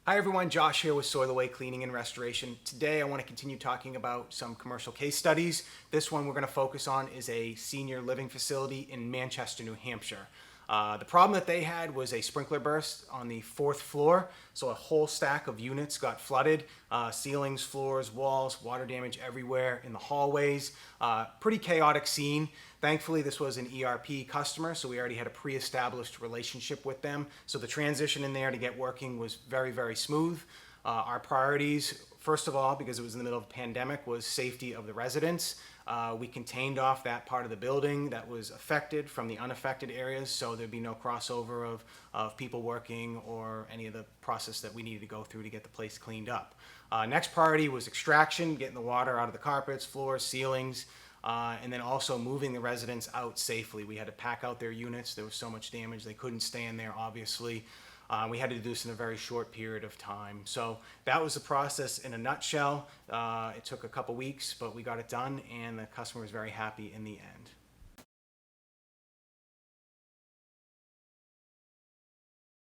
Hi everyone, Josh here with Solloway Cleaning and Restoration. Today I want to continue talking about some commercial case studies. This one we're going to focus on is a senior living facility in Manchester, New Hampshire. The problem that they had was a sprinkler burst on the 4th floor, so a whole stack of units got flooded. Ceilings, floors, walls, water damage everywhere in the hallways. Pretty chaotic scene. Thankfully, this was an ERP customer, so we already had a pre-established relationship with them. So the transition in there to get working was very, very smooth. Our priorities, first of all, because it was in the middle of a pandemic, was safety of the residents. We contained off that part of the building that was affected from the unaffected areas, so there'd be no crossover of people working or any of the process that we needed to go through to get the place cleaned up. Next priority was extraction, getting the water out of the carpets, floors, ceilings, and then also moving the residents out safely. We had to pack out their units. There was so much damage, they couldn't stay in there, obviously. We had to do this in a very short period of time. So that was the process in a nutshell. It took a couple weeks, but we got it done, and the customer was very happy in the end.